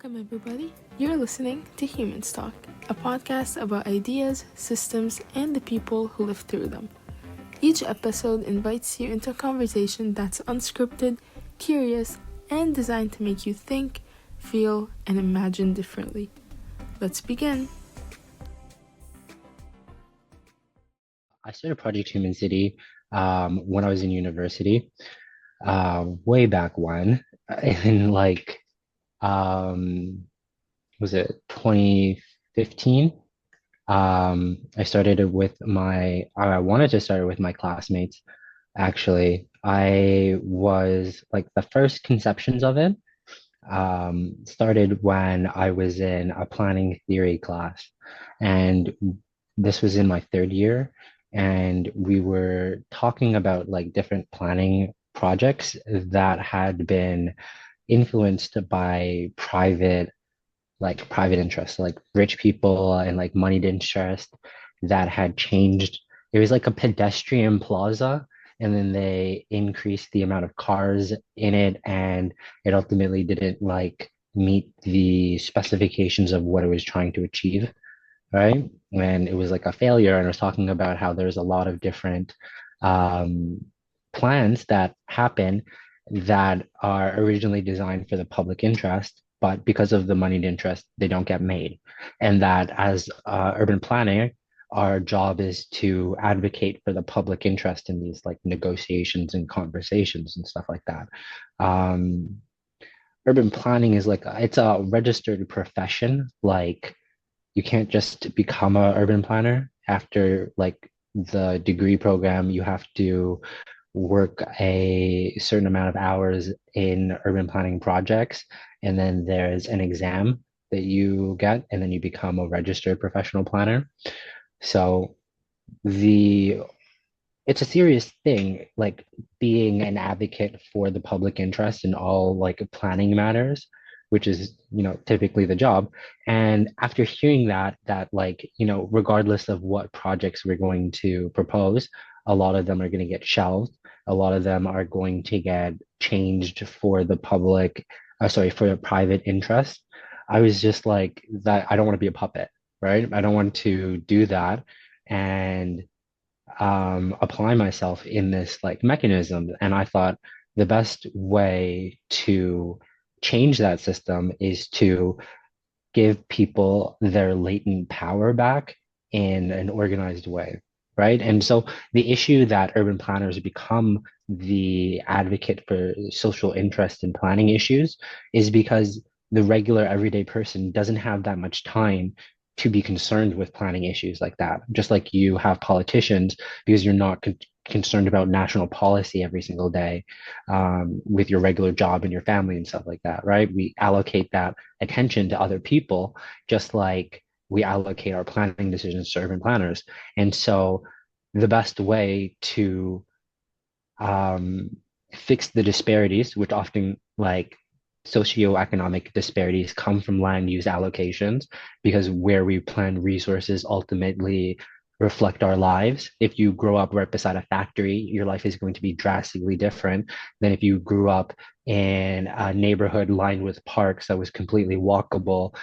Welcome, everybody. You're listening to Humans Talk, a podcast about ideas, systems, and the people who live through them. Each episode invites you into a conversation that's unscripted, curious, and designed to make you think, feel, and imagine differently. Let's begin. I started Project Human City when I was in university, way back when, in um, was it 2015? I started it with I wanted to start it with my classmates. Actually, I was like the first conceptions of it started when I was in a planning theory class. And this was in my third year. And we were talking about like different planning projects that had been influenced by private interests, like rich people and like moneyed interest that had changed. It was like a pedestrian plaza, and then they increased the amount of cars in it, and it ultimately didn't like meet the specifications of what it was trying to achieve, right? And it was like a failure, and I was talking about how there's a lot of different um, plans that happen that are originally designed for the public interest, but because of the moneyed interest, they don't get made. And that as urban planning, our job is to advocate for the public interest in these like negotiations and conversations and stuff like that. Um, Urban planning is like it's a registered profession. Like you can't just become a urban planner after like the degree program. You have to work a certain amount of hours in urban planning projects, and then there's an exam that you get, and then you become a registered professional planner. So the it's a serious thing, like being an advocate for the public interest in all like planning matters, which is, typically the job. And after hearing that like, regardless of what projects we're going to propose, a lot of them are going to get shelved. A lot of them are going to get changed for the for the private interest. I was just like that. I don't want to be a puppet, right? I don't want to do that. And apply myself in this like mechanism. And I thought the best way to change that system is to give people their latent power back in an organized way, right? And so the issue that urban planners become the advocate for social interest in planning issues is because the regular everyday person doesn't have that much time to be concerned with planning issues like that. Just like you have politicians because you're not concerned about national policy every single day with your regular job and your family and stuff like that, right? We allocate that attention to other people, just like we allocate our planning decisions to urban planners. And so the best way to um, fix the disparities, which often like socioeconomic disparities come from land use allocations, because where we plan resources ultimately reflect our lives. If you grow up right beside a factory, your life is going to be drastically different than if you grew up in a neighborhood lined with parks that was completely walkable.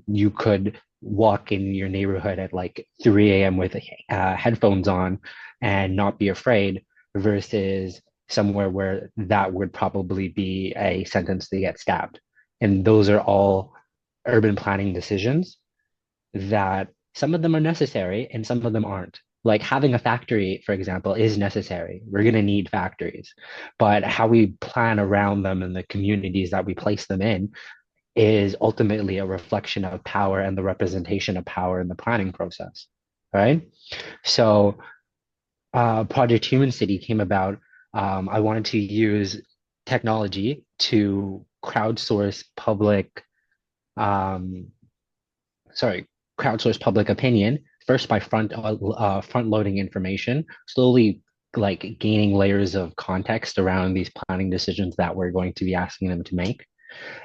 You could walk in your neighborhood at like 3 a.m. with headphones on and not be afraid versus somewhere where that would probably be a sentence to get stabbed. And those are all urban planning decisions that some of them are necessary and some of them aren't. Like having a factory, for example, is necessary. We're going to need factories, but how we plan around them and the communities that we place them in is ultimately a reflection of power and the representation of power in the planning process, right? So Project Human City came about. I wanted to use technology to um, sorry, crowdsource public opinion first by front loading information, slowly like gaining layers of context around these planning decisions that we're going to be asking them to make,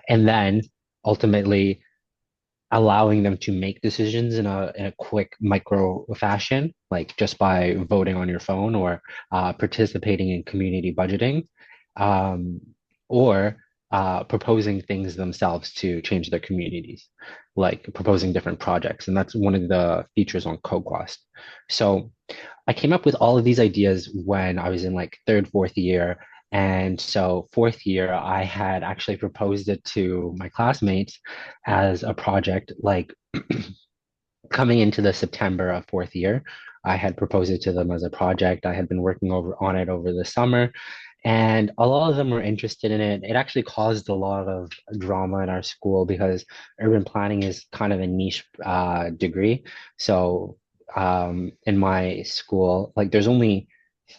and then ultimately allowing them to make decisions in a quick micro fashion, like just by voting on your phone or participating in community budgeting, um, or proposing things themselves to change their communities, like proposing different projects. And that's one of the features on CoQuest. So I came up with all of these ideas when I was in like third, fourth year. And so fourth year, I had actually proposed it to my classmates as a project, like coming into the September of fourth year. I had proposed it to them as a project. I had been working over on it over the summer, and a lot of them were interested in it. It actually caused a lot of drama in our school because urban planning is kind of a niche degree. So in my school, like there's only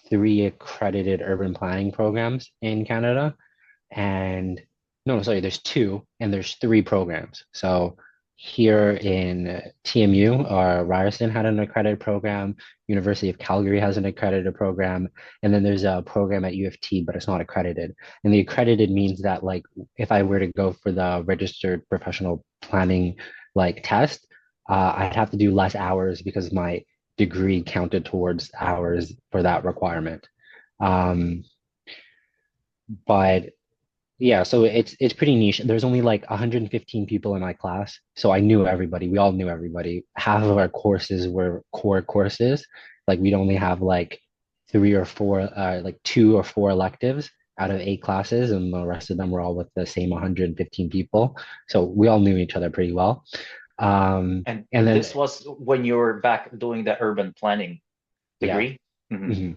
three accredited urban planning programs in Canada, and no, sorry, there's two and there's three programs. So here in TMU, Ryerson had an accredited program. University of Calgary has an accredited program, and then there's a program at U of T, but it's not accredited. And the accredited means that like if I were to go for the registered professional planning like test, I'd have to do less hours because my degree counted towards hours for that requirement. Um, but yeah, so it's pretty niche. There's only like 115 people in my class, so I knew everybody. We all knew everybody. Half of our courses were core courses. Like we'd only have like three or four, like two or four electives out of eight classes, and the rest of them were all with the same 115 people. So we all knew each other pretty well. And And then this was when you were back doing the urban planning yeah. degree? Hmm. Mhm.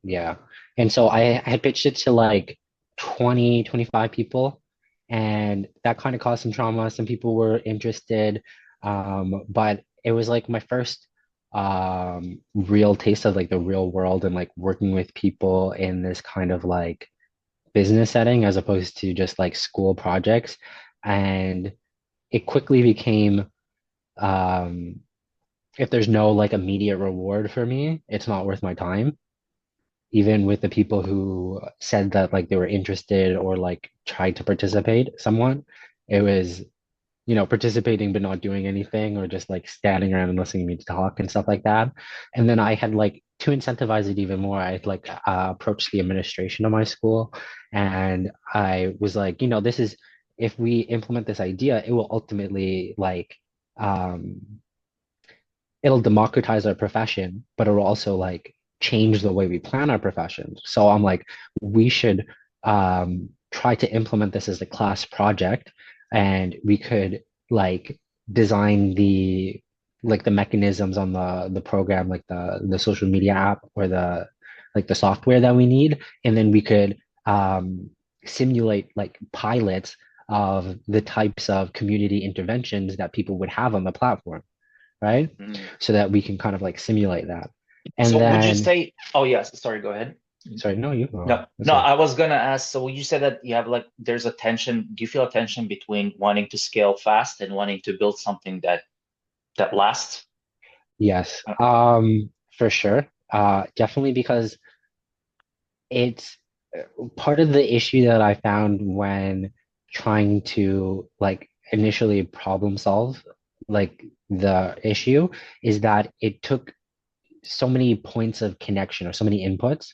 Yeah. And so I had pitched it to like 20, 25 people, and that kind of caused some trauma. Some people were interested, but it was like my first real taste of like the real world and like working with people in this kind of like business setting as opposed to just like school projects. And it quickly became um, if there's no like immediate reward for me, it's not worth my time even with the people who said that like they were interested or like tried to participate somewhat. It was, participating but not doing anything or just like standing around and listening to me talk and stuff like that. And then I had like to incentivize it even more, I like approached the administration of my school and I was like, this is if we implement this idea, it will ultimately like um it'll democratize our profession, but it'll also like change the way we plan our professions. So I'm like, we should try to implement this as a class project, and we could like design the mechanisms on the program, like the social media app or the software that we need, and then we could simulate like pilots of the types of community interventions that people would have on the platform, right? Mm. So that we can kind of like simulate that. And So would you then, say, oh yes, sorry, go ahead. sorry, no, you go. No, That's no, all. I was gonna ask, so you said that you have like there's a tension, do you feel a tension between wanting to scale fast and wanting to build something that lasts? Yes, for sure. Definitely because it's part of the issue that I found when trying to like initially problem solve like the issue is that it took so many points of connection or so many inputs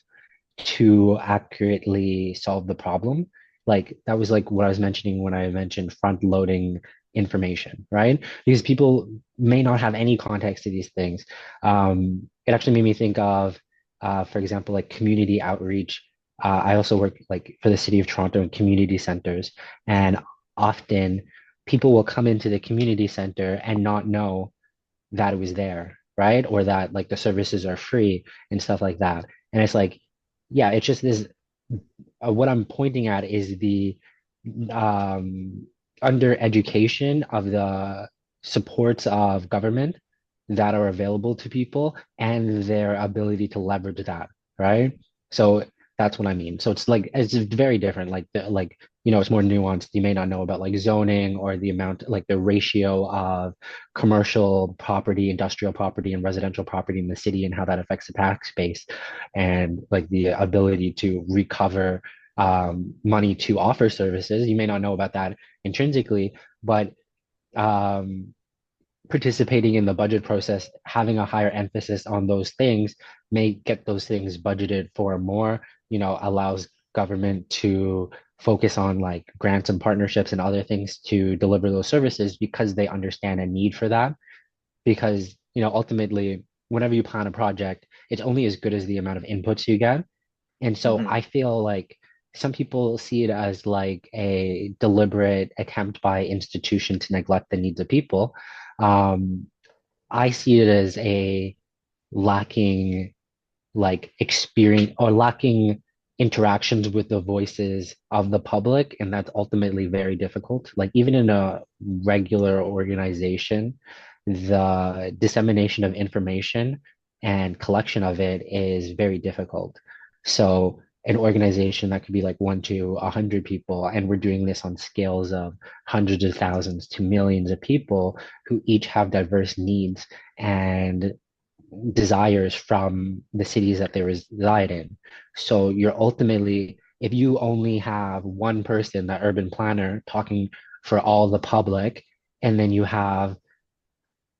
to accurately solve the problem. Like that was like what I was mentioning when I mentioned front loading information, right? Because people may not have any context to these things. It actually made me think of, for example, like community outreach. I also work like for the city of Toronto in community centers, and often people will come into the community center and not know that it was there, right? Or that like the services are free and stuff like that. And it's like, yeah, it's just this. What I'm pointing at is the um, under education of the supports of government that are available to people and their ability to leverage that, right? So that's what I mean. So it's like it's very different. Like it's more nuanced. You may not know about like zoning or the amount, like the ratio of commercial property, industrial property, and residential property in the city and how that affects the tax base and like the ability to recover money to offer services. You may not know about that intrinsically, but um, participating in the budget process, having a higher emphasis on those things may get those things budgeted for more, allows government to focus on like grants and partnerships and other things to deliver those services because they understand a need for that. Because, ultimately, whenever you plan a project, it's only as good as the amount of inputs you get. And so Hmm. I feel like some people see it as like a deliberate attempt by institution to neglect the needs of people. Um, I see it as a lacking like experience or lacking interactions with the voices of the public, and that's ultimately very difficult. Like even in a regular organization, the dissemination of information and collection of it is very difficult. So an organization that could be like 1 to 100 people, and we're doing this on scales of hundreds of thousands to millions of people who each have diverse needs and desires from the cities that they reside in. So you're ultimately, if you only have one person, the urban planner, talking for all the public, and then you have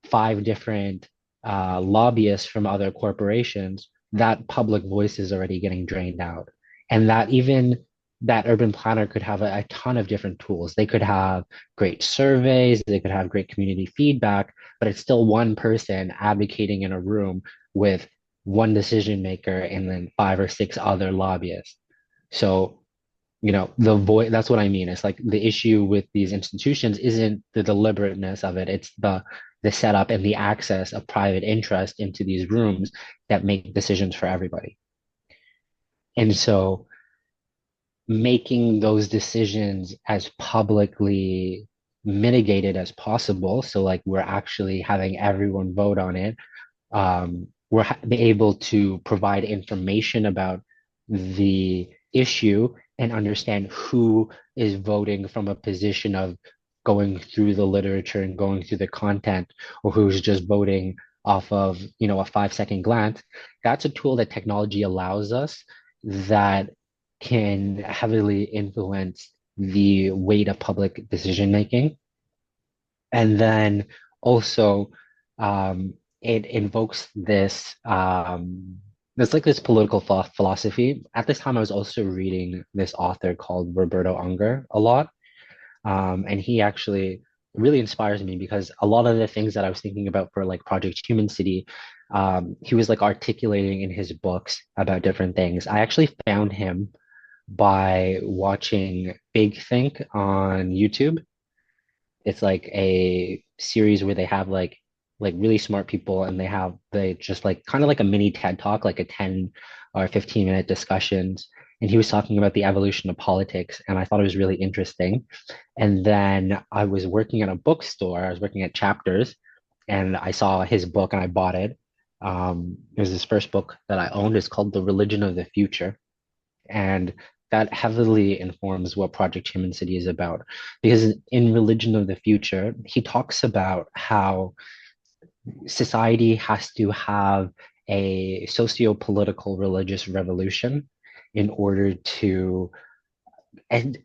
five different lobbyists from other corporations, that public voice is already getting drained out. And that even that urban planner could have a ton of different tools. They could have great surveys, they could have great community feedback, but it's still one person advocating in a room with one decision maker and then five or six other lobbyists. So the voice, that's what I mean. It's like the issue with these institutions isn't the deliberateness of it, it's the setup and the access of private interest into these rooms that make decisions for everybody. And so making those decisions as publicly mitigated as possible, so like we're actually having everyone vote on it, we're able to provide information about the issue and understand who is voting from a position of going through the literature and going through the content, or who's just voting off of, a 5 second glance. That's a tool that technology allows us that can heavily influence the weight of public decision making. And then also, it invokes there's like this political philosophy. At this time, I was also reading this author called Roberto Unger a lot. And he actually really inspires me because a lot of the things that I was thinking about for like Project Human City, he was like articulating in his books about different things. I actually found him by watching Big Think on YouTube. It's like a series where they have like really smart people, and they just like kind of like a mini TED talk, like a 10 or 15-minute discussions. And he was talking about the evolution of politics, and I thought it was really interesting. And then I was working at a bookstore, I was working at Chapters, and I saw his book and I bought it. It was his first book that I owned. It's called The Religion of the Future. And that heavily informs what Project Human City is about. Because in Religion of the Future, he talks about how society has to have a socio-political religious revolution in order to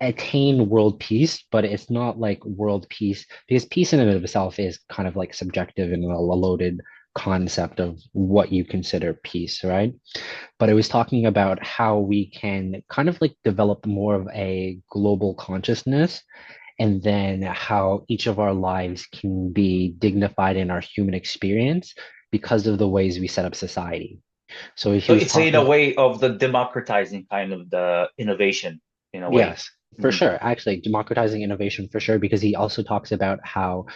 attain world peace, but it's not like world peace because peace in and of itself is kind of like subjective and a loaded concept of what you consider peace, right? But it was talking about how we can kind of like develop more of a global consciousness, and then how each of our lives can be dignified in our human experience because of the ways we set up society. So he So was it's in a talking. way of the democratizing kind of the innovation in a way. Yes, for Mhm. sure. Actually, democratizing innovation for sure, because he also talks about how,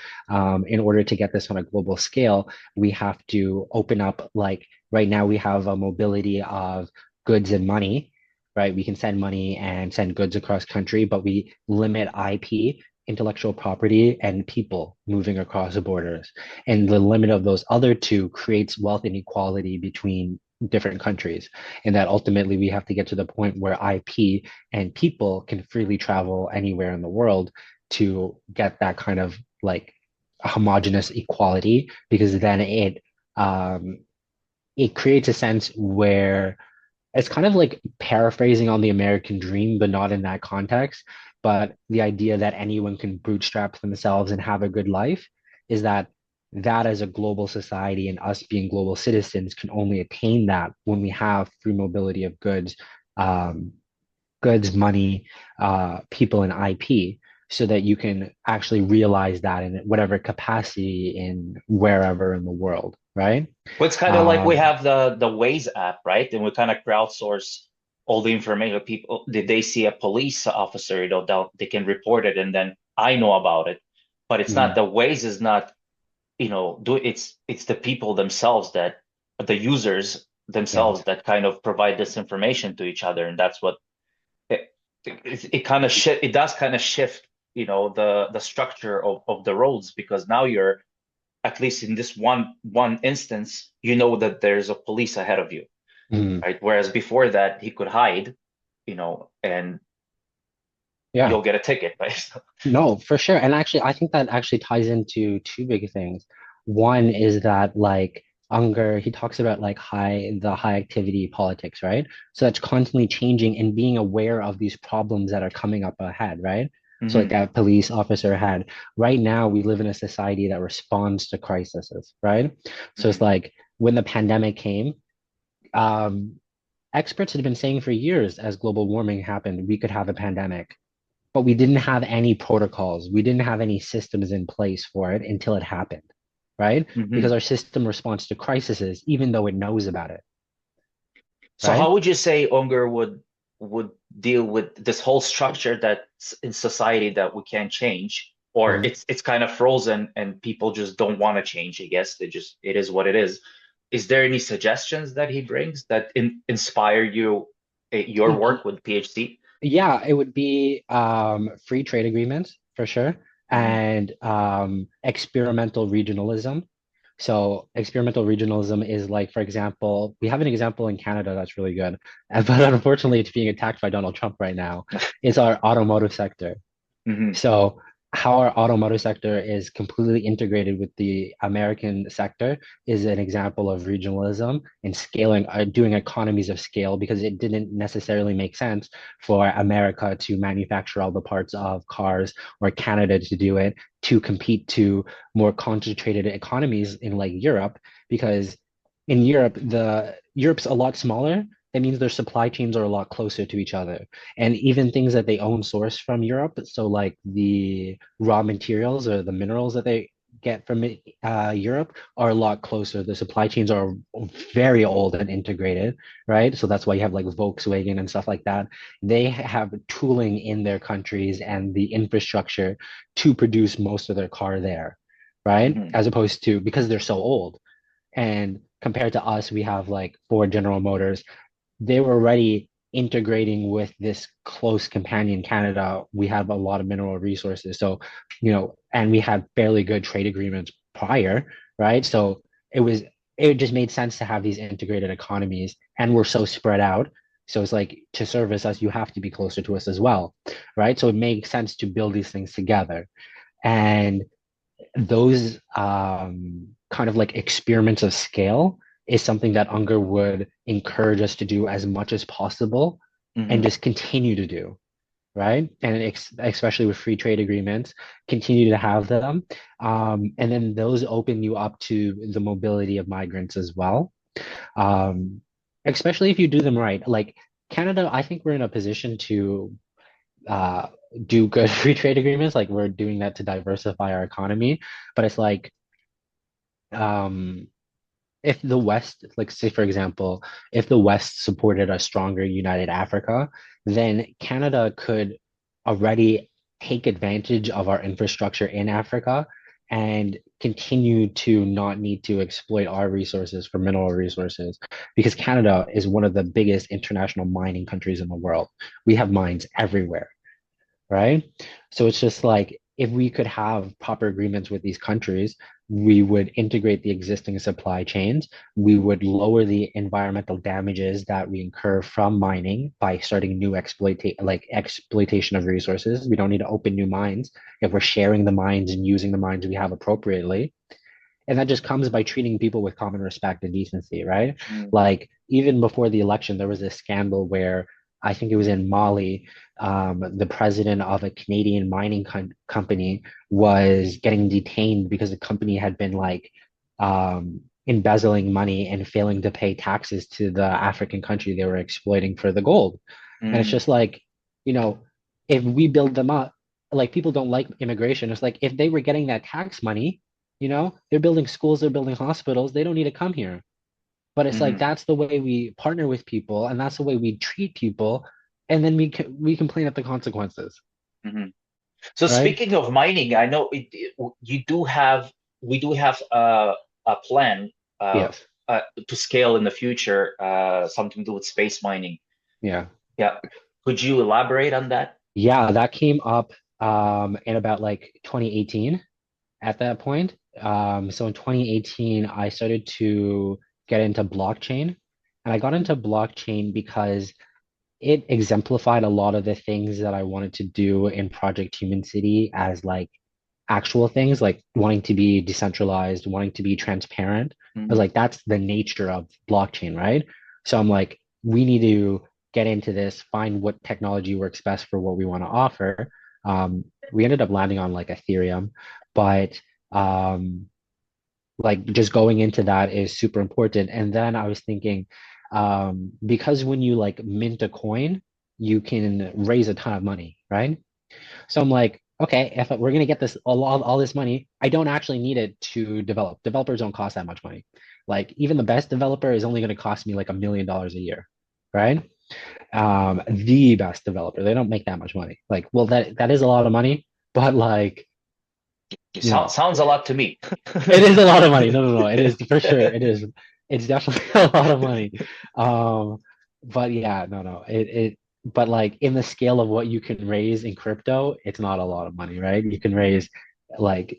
in order to get this on a global scale, we have to open up, like right now, we have a mobility of goods and money, right? We can send money and send goods across country, but we limit IP, intellectual property, and people moving across the borders. And the limit of those other two creates wealth inequality between different countries. And that ultimately we have to get to the point where IP and people can freely travel anywhere in the world to get that kind of like homogenous equality, because then it creates a sense where it's kind of like paraphrasing on the American dream, but not in that context. But the idea that anyone can bootstrap themselves and have a good life is that as a global society and us being global citizens can only attain that when we have free mobility of goods, um, goods, money, people, and IP, so that you can actually realize that in whatever capacity in wherever in the world, right? Well, it's kind of like we Um, have the Waze app, right? And we kind of crowdsource all the information. People, did they see a police officer? They can report it, and then I know about it. But it's not mm, the Waze is not, do it's the people themselves that the users yeah. themselves that kind of provide this information to each other, and that's what it kind of shift. It does kind of shift, the structure of the roads because now you're at least in this one instance, you know that there's a police ahead of you, Mm, right? Whereas before that, he could hide, and yeah. you'll get a ticket, right? No, for sure. And actually, I think that actually ties into two big things. One is that like Unger, he talks about like the high activity politics, right? So that's constantly changing and being aware of these problems that are coming up ahead, right? So like Hmm. that police officer had. Right now, we live in a society that responds to crises, right? So it's Hmm. like when the pandemic came, um, experts had been saying for years as global warming happened, we could have a pandemic, but we didn't have any protocols. We didn't have any systems in place for it until it happened, right? Because Hmm. our system responds to crises even though it knows about it, So right? how would you say Unger would deal with this whole structure that's in society that we can't change, or Mhm. it's kind of frozen and people just don't want to change? I guess it is what it is. Is there any suggestions that he brings that inspire you, your work with PHC? Yeah, it would be free trade agreements for sure, Hmm. and experimental regionalism. So experimental regionalism is like, for example, we have an example in Canada that's really good, but unfortunately, it's being attacked by Donald Trump right now. Is our automotive sector. Hmm. So how our automotive sector is completely integrated with the American sector is an example of regionalism and scaling, doing economies of scale because it didn't necessarily make sense for America to manufacture all the parts of cars or Canada to do it to compete to more concentrated economies in like Europe because in Europe, the Europe's a lot smaller. That means their supply chains are a lot closer to each other and even things that they own source from Europe. So like the raw materials or the minerals that they get from Europe are a lot closer. The supply chains are very old and integrated, right? So that's why you have like Volkswagen and stuff like that. They have tooling in their countries and the infrastructure to produce most of their car there, right? Hmm. As opposed to because they're so old. And compared to us, we have like Ford, General Motors, they were already integrating with this close companion Canada. We have a lot of mineral resources. So, and we had fairly good trade agreements prior, right? So it just made sense to have these integrated economies and we're so spread out. So it's like to service us, you have to be closer to us as well, right? So it makes sense to build these things together. And those kind of like experiments of scale is something that Unger would encourage us to do as much as possible and Hmm. just continue to do, right? And especially with free trade agreements, continue to have them. And then those open you up to the mobility of migrants as well. Um, Especially if you do them right. Like Canada, I think we're in a position to uh, do good free trade agreements. Like we're doing that to diversify our economy. But it's like um, if the West, like say for example, if the West supported a stronger united Africa, then Canada could already take advantage of our infrastructure in Africa and continue to not need to exploit our resources for mineral resources because Canada is one of the biggest international mining countries in the world. We have mines everywhere, right? So it's just like if we could have proper agreements with these countries, we would integrate the existing supply chains. We would lower the environmental damages that we incur from mining by starting new exploitation of resources. We don't need to open new mines if we're sharing the mines and using the mines we have appropriately. And that just comes by treating people with common respect and decency, right? Hmm. Like even before the election, there was this scandal where I think it was in Mali, the president of a Canadian mining company was getting detained because the company had been like embezzling money and failing to pay taxes to the African country they were exploiting for the gold. And it's Hmm. just like you know, if we build them up, like people don't like immigration. It's like if they were getting that tax money, they're building schools, they're building hospitals, they don't need to come here. But it's like Hmm. that's the way we partner with people, and that's the way we treat people, and then we complain at the consequences, Hmm. So right? speaking of mining, I know you do have we do have a plan uh, Yes. to scale in the future, something to do with space mining. Yeah. Yeah. Could you elaborate on that? Yeah, that came up in about like 2018 at that point. So in 2018, I started to get into blockchain. And I got into blockchain because it exemplified a lot of the things that I wanted to do in Project Human City as like actual things, like wanting to be decentralized, wanting to be transparent. I was Hmm. like, that's the nature of blockchain, right? So I'm like, we need to get into this, find what technology works best for what we want to offer. We ended up landing on like Ethereum, but um, like just going into that is super important. And then I was thinking, because when you like mint a coin, you can raise a ton of money, right? So I'm like, okay, if we're gonna get this all this money, I don't actually need it to develop. Developers don't cost that much money. Like even the best developer is only gonna cost me like $1 million a year, right? The best developer, they don't make that much money. Like, well, that is a lot of money, but like, you know, Sounds a lot to me. it is a lot of money. No, no, no. It is for sure. It is. It's definitely a lot of money. Um, but yeah, no, no. But like in the scale of what you can raise in crypto, it's not a lot of money, right? Mhm.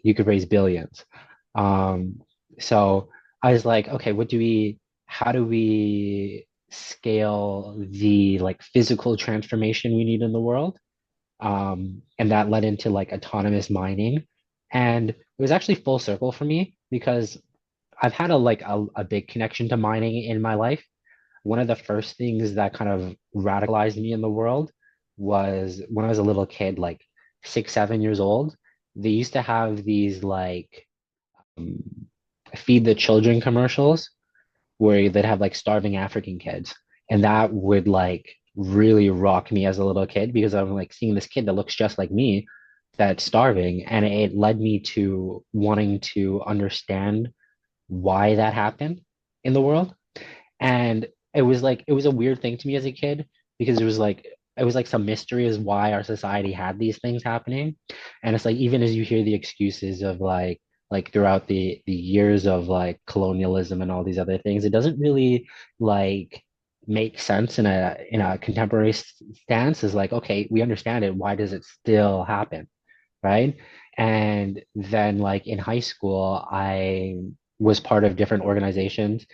You could raise billions. Um, so I was like, okay, how do we scale the like physical transformation we need in the world? And that led into like autonomous mining. And it was actually full circle for me because I've had a big connection to mining in my life. One of the first things that kind of radicalized me in the world was when I was a little kid, like 6, 7 years old. They used to have these like um, feed the children commercials where they'd have like starving African kids. And that would like really rock me as a little kid because I'm like seeing this kid that looks just like me that's starving. And it led me to wanting to understand why that happened in the world. And it was a weird thing to me as a kid because it was like some mystery as why our society had these things happening. And it's like even as you hear the excuses of like throughout the years of like colonialism and all these other things, it doesn't really like make sense in a contemporary stance. Is like, okay, we understand it. Why does it still happen? Right? And then like in high school, I was part of different organizations,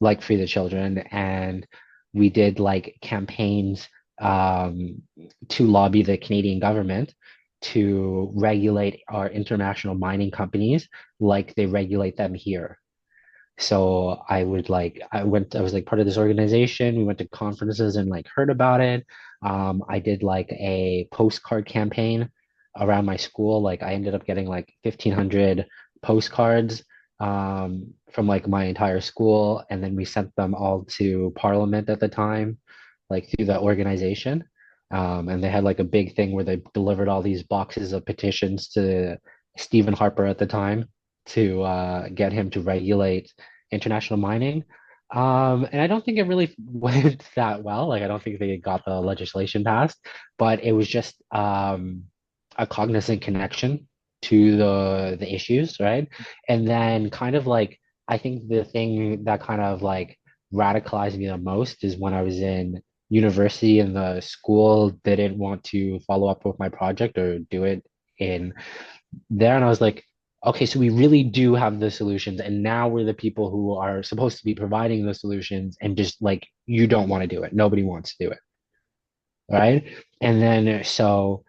like Free the Children, and we did like campaigns to lobby the Canadian government to regulate our international mining companies like they regulate them here. So I was like part of this organization. We went to conferences and like heard about it. I did like a postcard campaign around my school. Like I ended up getting like 1,500 postcards from like my entire school. And then we sent them all to Parliament at the time, like through the organization. And they had like a big thing where they delivered all these boxes of petitions to Stephen Harper at the time to get him to regulate international mining. And I don't think it really went that well. Like, I don't think they got the legislation passed, but it was just a cognizant connection to the issues, right? And then kind of like I think the thing that kind of like radicalized me the most is when I was in university and the school didn't want to follow up with my project or do it in there. And I was like, okay, so we really do have the solutions. And now we're the people who are supposed to be providing the solutions. And just like, you don't want to do it. Nobody wants to do it. Right. And then so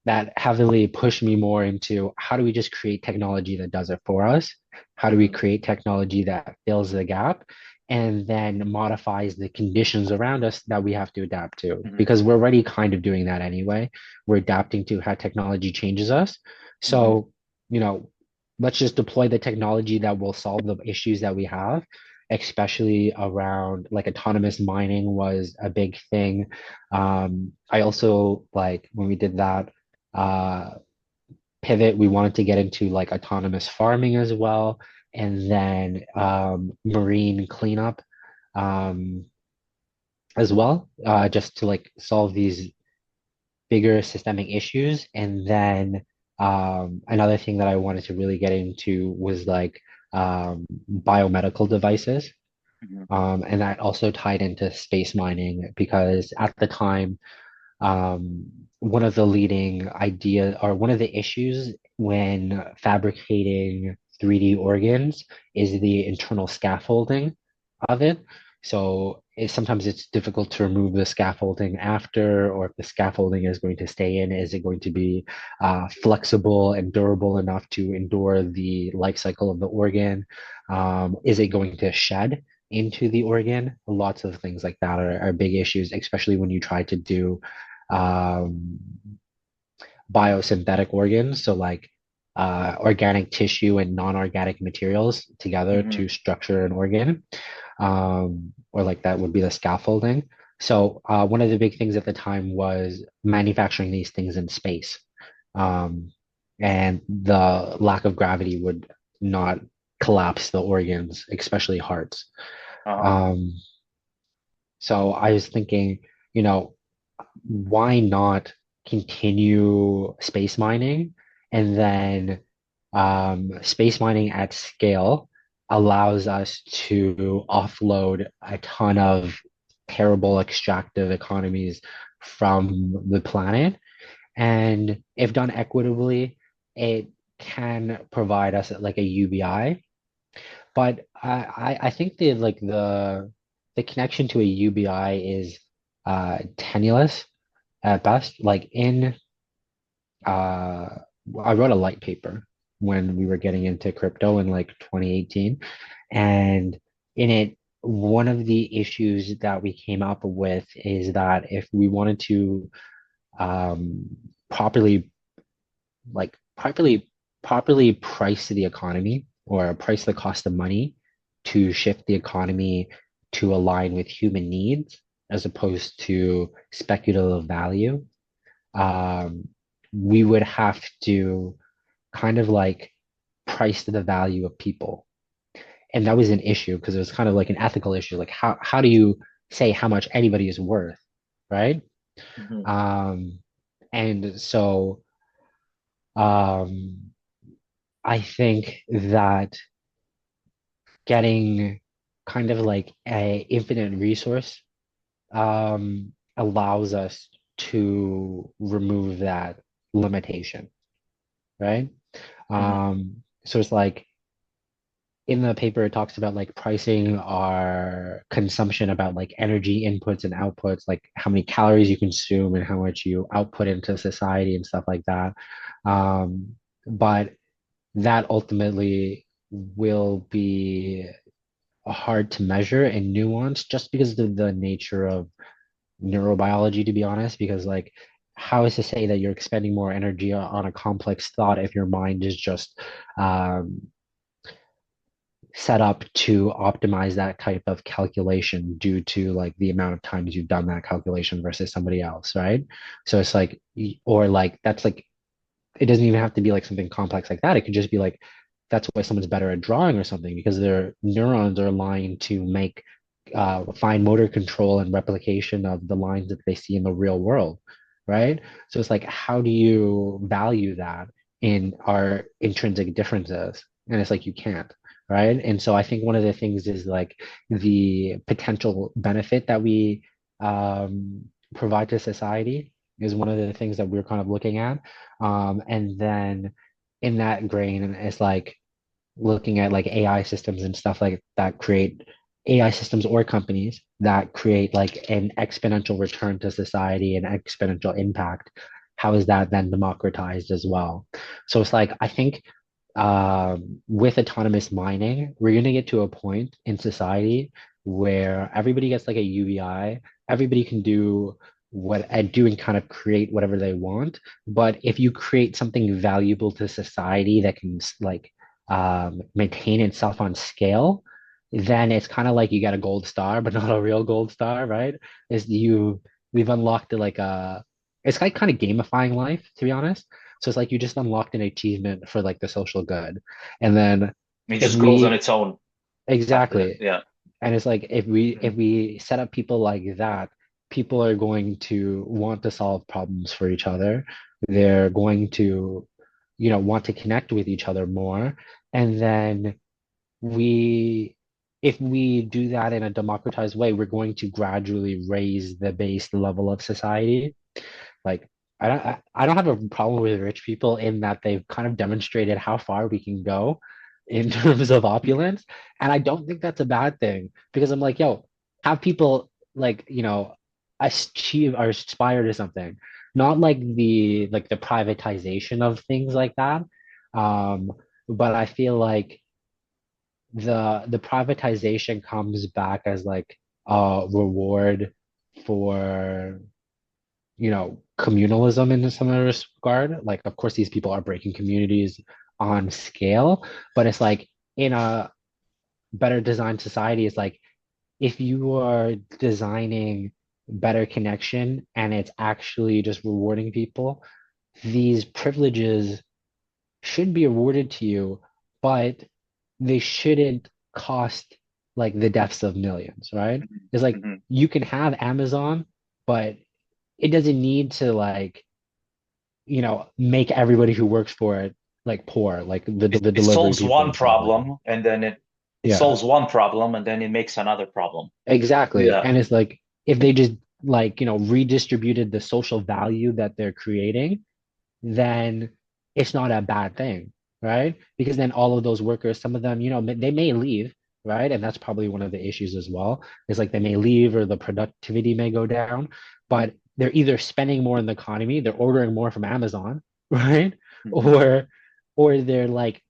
that heavily pushed me more into how do we just create technology that does it for us? How do we Mhm. create technology that fills the gap and then modifies the conditions around us that we have to adapt to? Mhm. Because we're already kind of doing that anyway. We're adapting to how technology changes us. Mhm. So, you know, let's just deploy the technology that will solve the issues that we have especially around like autonomous mining was a big thing. I also like when we did that uh, pivot, we wanted to get into like autonomous farming as well, and then marine cleanup um, as well, just to like solve these bigger systemic issues. And then another thing that I wanted to really get into was like biomedical devices. Mhm. And that also tied into space mining because at the time, one of the leading idea or one of the issues when fabricating 3D organs is the internal scaffolding of it. So sometimes it's difficult to remove the scaffolding after, or if the scaffolding is going to stay in, is it going to be flexible and durable enough to endure the life cycle of the organ? Is it going to shed into the organ? Lots of things like that are big issues, especially when you try to do um, biosynthetic organs, so like organic tissue and non-organic materials together Mhm. to structure an organ, or like that would be the scaffolding. So one of the big things at the time was manufacturing these things in space, um, and the lack of gravity would not collapse the organs, especially hearts. Uh-huh. Um, so I was thinking, you know, why not continue space mining? And then space mining at scale allows us to offload a ton of terrible extractive economies from the planet. And if done equitably, it can provide us like a UBI. But I think the connection to a UBI is tenuous at best. Like in uh I wrote a light paper when we were getting into crypto in like 2018. And in it, one of the issues that we came up with is that if we wanted to um properly like properly price the economy or price the cost of money to shift the economy to align with human needs as opposed to speculative value, um, we would have to kind of like price the value of people. And that was an issue because it was kind of like an ethical issue. Like how do you say how much anybody is worth, right? Mhm. Um, and so um, I think that getting kind of like a infinite resource allows us to remove that limitation, right? Mhm. So it's like in the paper, it talks about like pricing our consumption about like energy inputs and outputs, like how many calories you consume and how much you output into society and stuff like that. But that ultimately will be hard to measure and nuance just because of the nature of neurobiology, to be honest, because like how is to say that you're expending more energy on a complex thought if your mind is just um, set up to optimize that type of calculation due to like the amount of times you've done that calculation versus somebody else, right? So it's like, or like that's like it doesn't even have to be like something complex like that. It could just be like that's why someone's better at drawing or something because their neurons are aligned to make fine motor control and replication of the lines that they see in the real world, right? So it's like, how do you value that in our intrinsic differences? And it's like you can't, right? And so I think one of the things is like the potential benefit that we um, provide to society is one of the things that we're kind of looking at. And then in that grain, it's like looking at like AI systems and stuff like that create AI systems or companies that create like an exponential return to society and exponential impact. How is that then democratized as well? So it's like, I think with autonomous mining, we're going to get to a point in society where everybody gets like a UBI, everybody can do what and do and kind of create whatever they want. But if you create something valuable to society that can like maintain itself on scale, then it's kind of like you get a gold star, but not a real gold star, right? Is we've unlocked like it's like kind of gamifying life, to be honest. So it's like you just unlocked an achievement for like the social good. And then It if just grows on we its own after that. exactly, Yeah. and it's like if Mhm. we set up people like that, people are going to want to solve problems for each other. They're going to, want to connect with each other more. And then we if we do that in a democratized way, we're going to gradually raise the base level of society. Like I don't have a problem with rich people in that they've kind of demonstrated how far we can go in terms of opulence. And I don't think that's a bad thing because I'm like, yo, have people like, achieve or aspire to something, not like the privatization of things like that. Um, but I feel like the privatization comes back as like a reward for communalism in some regard. Like, of course, these people are breaking communities on scale, but it's like in a better designed society, it's like if you are designing better connection and it's actually just rewarding people, these privileges should be awarded to you, but they shouldn't cost like the deaths of millions, right? Mhm. It's like Mhm. you can have Amazon, but it doesn't need to like, make everybody who works for it like poor, like the It delivery solves people one and stuff like that. problem and then it Yeah, solves one problem and then it makes another problem. exactly. Yeah. And it's like if they just like, redistributed the social value that they're creating, then it's not a bad thing, right? Because then all of those workers, some of them, they may leave, right? And that's probably one of the issues as well. Is like they may leave or the productivity may go down, but they're either spending more in the economy, they're ordering more from Amazon, right? Mhm. Or they're like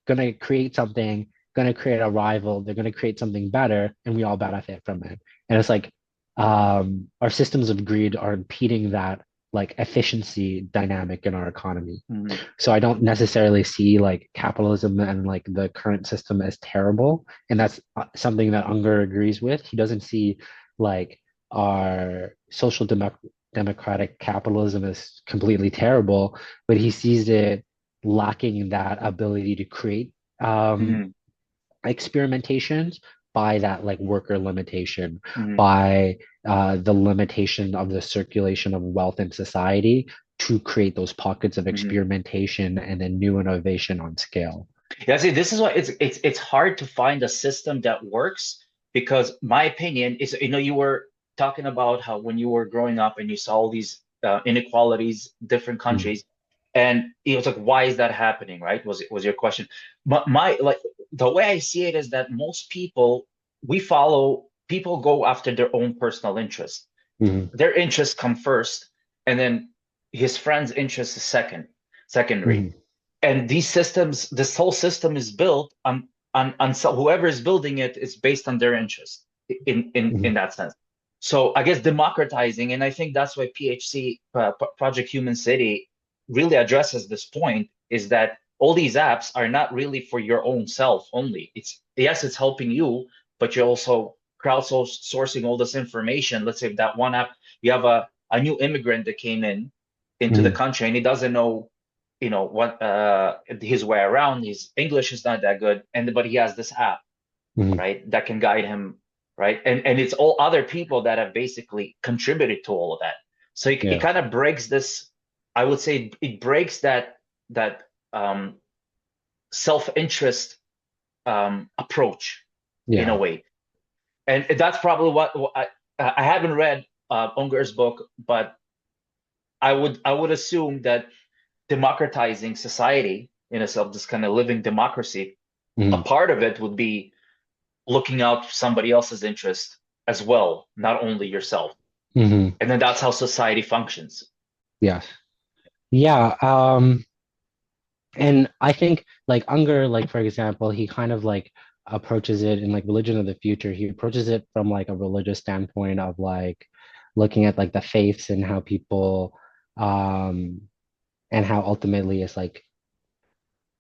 gonna create something, gonna create a rival, they're gonna create something better, and we all benefit from it. And it's like our systems of greed are impeding that like efficiency dynamic in our economy. Mhm. So I don't necessarily see like capitalism and like the current system as terrible. And that's something that Unger agrees with. He doesn't see like our democratic capitalism as completely terrible, but he sees it lacking that ability to create um, Mhm. experimentations by that like worker limitation, Mhm. by the limitation of the circulation of wealth in society to create those pockets of Mhm. experimentation and then new innovation on scale. Yeah, see, this is why it's hard to find a system that works because my opinion is, you were talking about how when you were growing up and you saw all these inequalities, different Mm, countries, and it was like, why is that happening, right? Was your question? But my like the way I see it is that most people people go after their own personal interest. mm, Their interests come first, and then his friend's interest is secondary. mm, And these systems, this whole system is built on so whoever is building it is based on their interest in mm, that sense. So I guess democratizing, and I think that's why PHC Project Human City really addresses this point, is that all these apps are not really for your own self only. It's yes, it's helping you, but you're also crowdsourcing all this information. Let's say that one app, you have a new immigrant that came into the mm, country and he doesn't know what his way around. His English is not that good, and but he has this app, mm. right, that can guide him, right, and it's all other people that have basically contributed to all of that. So it Yeah, kind of breaks this, I would say it breaks that um self-interest approach in a yeah. way. And that's probably what I haven't read Unger's book, but I would assume that democratizing society in itself, this kind of living democracy, a Mm, part of it would be looking out for somebody else's interest as well, not only yourself. mm. And then that's how society functions. Yes. Yeah. And I think like Unger, like for example, he kind of like approaches it in like Religion of the Future. He approaches it from like a religious standpoint of like looking at like the faiths and how people um and how ultimately it's like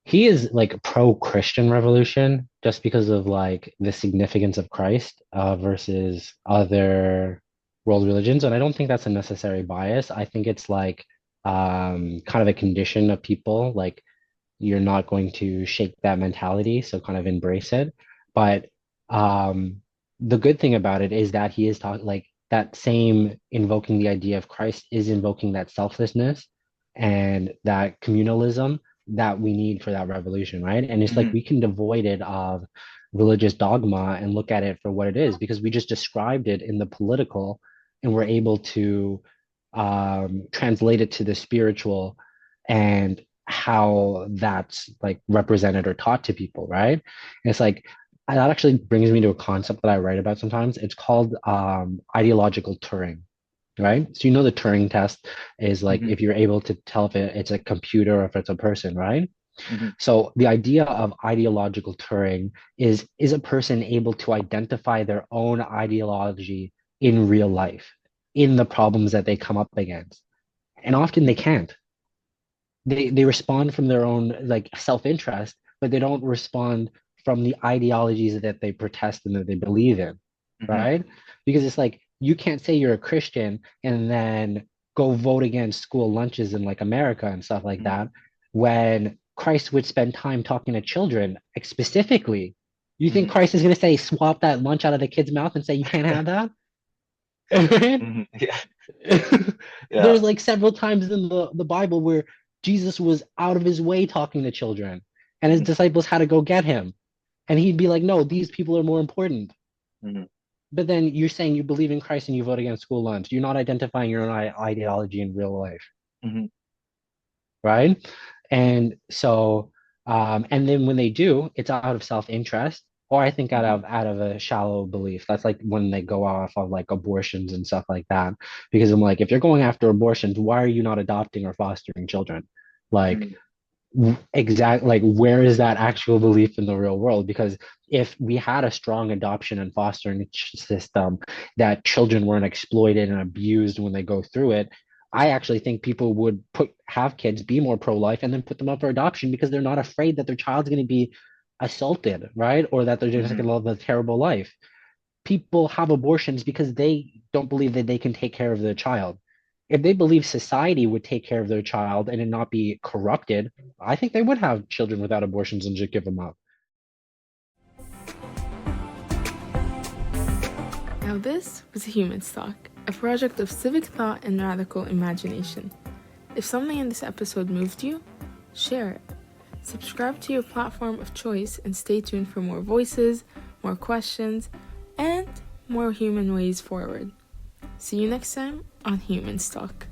he is like pro-Christian revolution just because of like the significance of Christ versus other world religions. And I don't think that's a necessary bias. I think it's like kind of a condition of people. Like you're not going to shake that mentality, so kind of embrace it. But um, the good thing about it is that he is talking like that same invoking the idea of Christ is invoking that selflessness and that communalism that we need for that revolution, right? And it's like Hmm. we can devoid it of religious dogma and look at it for what it is because we just described it in the political and we're able to translate it to the spiritual and how that's like represented or taught to people, right? And it's like that actually brings me to a concept that I write about sometimes. It's called ideological Turing, right? So you know the Turing test is like Hmm. if you're able to tell if it's a computer or if it's a person, right? Hmm. So the idea of ideological Turing is a person able to identify their own ideology in real life, in the problems that they come up against. And often they can't. They respond from their own like self-interest, but they don't respond from the ideologies that they protest and that they believe in, Hmm. right? Because it's like you can't say you're a Christian and then go vote against school lunches in like America and stuff like Hmm. that when Christ would spend time talking to children like, specifically. You think Hmm. Christ is going to say swap that lunch out of the kid's mouth and say you can't have that? Right? Hmm. Yeah. Yeah. There's like several times in the Bible where Jesus was out of his way talking to children, and his Hmm. disciples had to go get him. And he'd be like, no, these people are more important. Hmm. But then you're saying you believe in Christ and you vote against school lunch. You're not identifying your own ideology in real life, Hmm. right? And so, and then when they do, it's out of self-interest, or I think Hmm. out of a shallow belief. That's like when they go off of like abortions and stuff like that. Because I'm like, if you're going after abortions, why are you not adopting or fostering children? Like, Hmm. exact like where is that actual belief in the real world? Because if we had a strong adoption and fostering system that children weren't exploited and abused when they go through it, I actually think people would put have kids be more pro-life and then put them up for adoption because they're not afraid that their child's going to be assaulted, right? Or that they're just going Hmm. to live a terrible life. People have abortions because they don't believe that they can take care of their child. If they believe society would take care of their child and it not be corrupted, I think they would have children without abortions and just give them up. Now, this was Humans Talk, a project of civic thought and radical imagination. If something in this episode moved you, share it. Subscribe to your platform of choice and stay tuned for more voices, more questions, and more human ways forward. See you next time on Humans Talk.